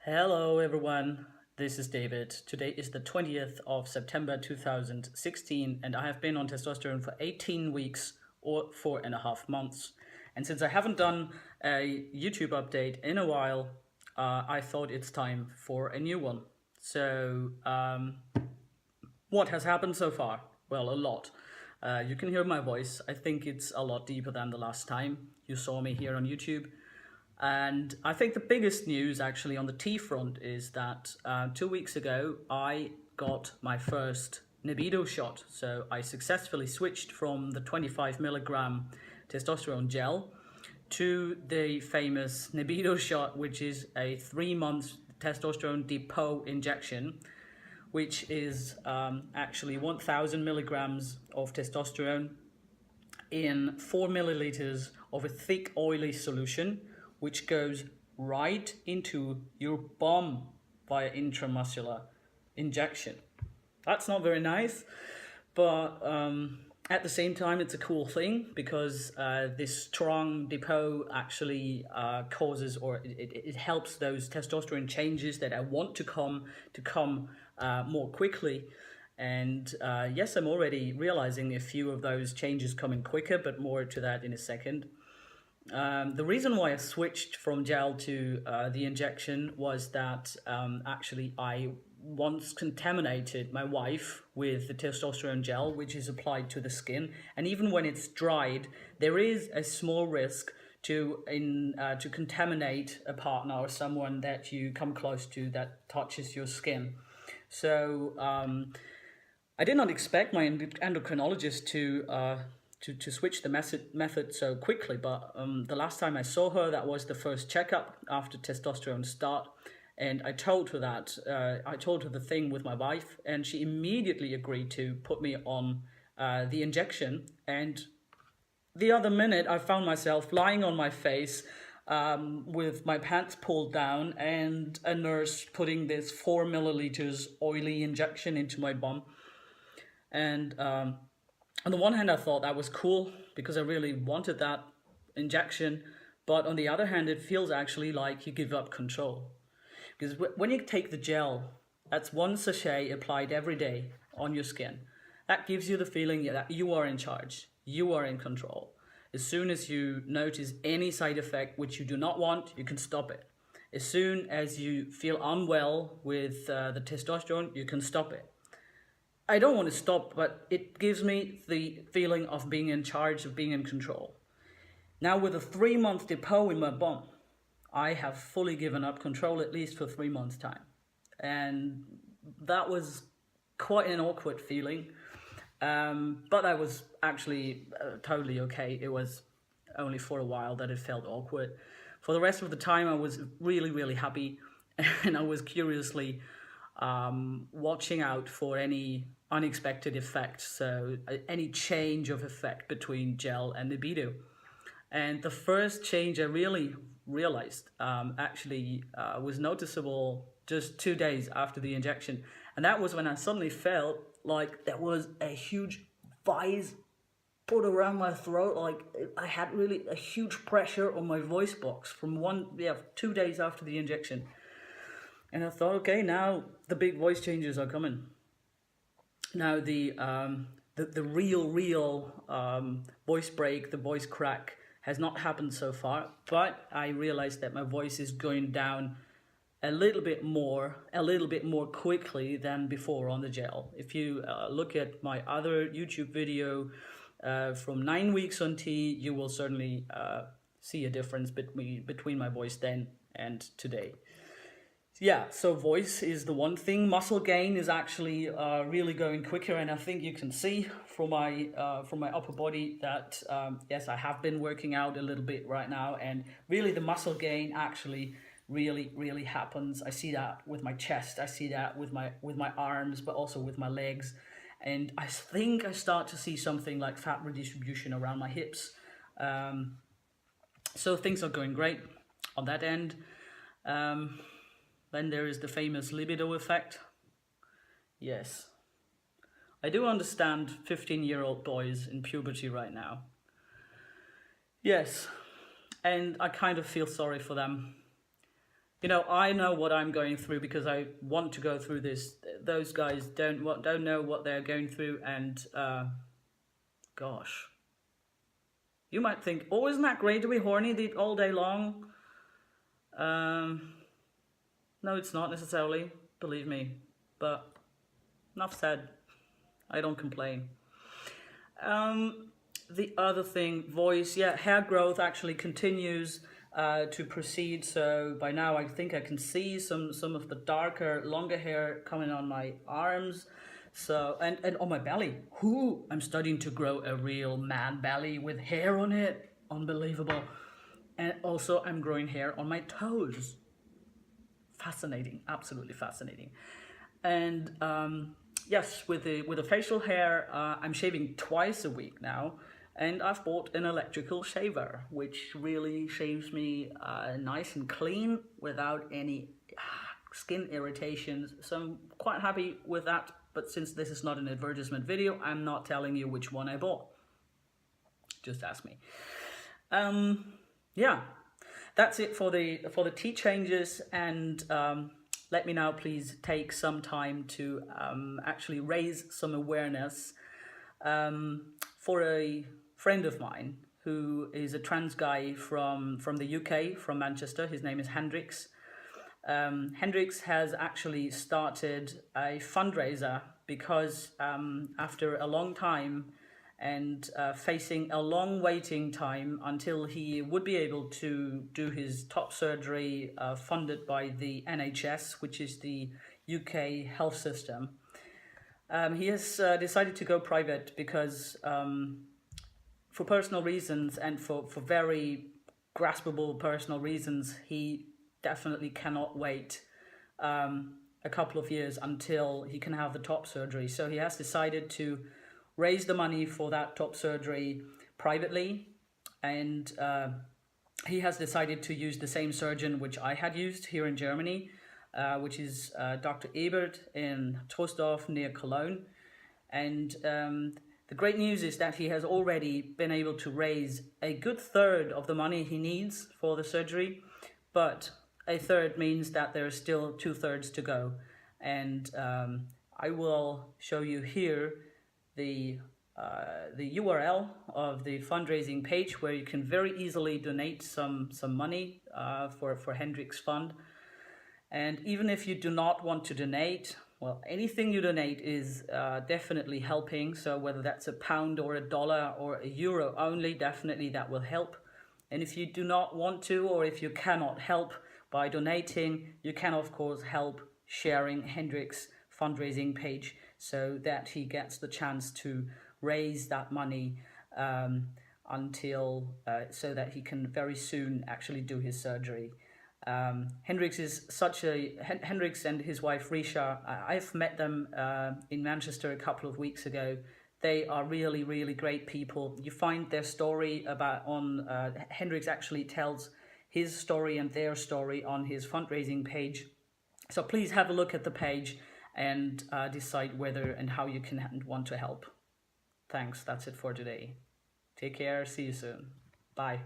Hello everyone, this is David. Today is the 20th of September 2016 and I have been on testosterone for 18 weeks or 4.5 months. And since I haven't done a YouTube update in a while, I thought it's time for a new one. So what has happened so far? Well, a lot. You can hear my voice. I think it's a lot deeper than the last time you saw me here on YouTube. And I think the biggest news actually on the T front is that 2 weeks ago I got my first libido shot. So I successfully switched from the 25 milligram testosterone gel to the famous libido shot, which is a 3-month testosterone depot injection, which is actually 1000 milligrams of testosterone in 4 milliliters of a thick oily solution, which goes right into your bum via intramuscular injection. That's not very nice, but at the same time it's a cool thing because this strong depot actually causes, or it helps those testosterone changes that I want to come more quickly. And yes, I'm already realizing a few of those changes coming quicker, but more to that in a second. The reason why I switched from gel to the injection was that actually I once contaminated my wife with the testosterone gel, which is applied to the skin, and even when it's dried, there is a small risk to contaminate a partner or someone that you come close to that touches your skin. So I did not expect my endocrinologist to switch the method so quickly, but the last time I saw her, that was the first checkup after testosterone start, and I told her that I told her the thing with my wife, and she immediately agreed to put me on the injection. And the other minute I found myself lying on my face with my pants pulled down and a nurse putting this 4 milliliters oily injection into my bum. And on the one hand, I thought that was cool because I really wanted that injection. But on the other hand, it feels actually like you give up control. Because when you take the gel, that's one sachet applied every day on your skin. That gives you the feeling that you are in charge. You are in control. As soon as you notice any side effect which you do not want, you can stop it. As soon as you feel unwell with the testosterone, you can stop it. I don't want to stop, but it gives me the feeling of being in charge, of being in control. Now with a 3-month depot in my bum, I have fully given up control, at least for 3 months' time. And that was quite an awkward feeling, but I was actually totally okay. It was only for a while that it felt awkward. For the rest of the time, I was really, really happy, and I was curiously watching out for any unexpected effects, so any change of effect between gel and libido. And the first change I really realized actually was noticeable just 2 days after the injection, and that was when I suddenly felt like there was a huge vise put around my throat. Like I had really a huge pressure on my voice box from 2 days after the injection. And I thought, okay, now the big voice changes are coming. Now the real voice break, the voice crack has not happened so far, but I realized that my voice is going down a little bit more quickly than before on the gel. If you look at my other YouTube video from 9 weeks on T, you will certainly see a difference between my voice then and today. Yeah, so voice is the one thing. Muscle gain is actually really going quicker, and I think you can see from my upper body that yes, I have been working out a little bit right now, and really the muscle gain actually really happens. I see that with my chest, I see that with my arms, but also with my legs, and I think I start to see something like fat redistribution around my hips. So things are going great on that end. Then there is the famous libido effect. Yes, I do understand 15-year-old boys in puberty right now. Yes, and I kind of feel sorry for them. You know, I know what I'm going through because I want to go through this. Those guys don't know what they're going through, and gosh, you might think, oh, isn't that great to be horny all day long? No, it's not necessarily, believe me. But enough said. I don't complain. The other thing, voice, yeah, hair growth actually continues to proceed. So by now, I think I can see some of the darker, longer hair coming on my arms. So and on my belly. I'm starting to grow a real man belly with hair on it. Unbelievable. And also, I'm growing hair on my toes. Fascinating, absolutely fascinating. And yes, with the facial hair, I'm shaving twice a week now, and I've bought an electrical shaver, which really shaves me nice and clean without any skin irritations. So I'm quite happy with that. But since this is not an advertisement video, I'm not telling you which one I bought. Just ask me. Yeah, that's it for the tea changes, and let me now please take some time to actually raise some awareness for a friend of mine who is a trans guy from the UK, from Manchester. His name is Hendrix. Hendrix has actually started a fundraiser because after a long time and facing a long waiting time until he would be able to do his top surgery funded by the NHS, which is the UK health system. He has decided to go private because for personal reasons and for very graspable personal reasons, he definitely cannot wait a couple of years until he can have the top surgery. So he has decided to raise the money for that top surgery privately, and he has decided to use the same surgeon which I had used here in Germany, which is Dr. Ebert in Troisdorf near Cologne. And the great news is that he has already been able to raise a good third of the money he needs for the surgery, but a third means that there are still 2/3 to go. And I will show you here the URL of the fundraising page where you can very easily donate some money for Hendrix Fund. And even if you do not want to donate, well, anything you donate is definitely helping. So whether that's £1 or $1 or €1 only, definitely that will help. And if you do not want to, or if you cannot help by donating, you can of course help sharing Hendrix fundraising page so that he gets the chance to raise that money until so that he can very soon actually do his surgery. Hendrix and his wife Risha, I've met them in Manchester a couple of weeks ago. They are really, really great people. You find their story Hendrix actually tells his story and their story on his fundraising page. So please have a look at the page and decide whether and how you can want to help. Thanks, that's it for today. Take care, see you soon. Bye.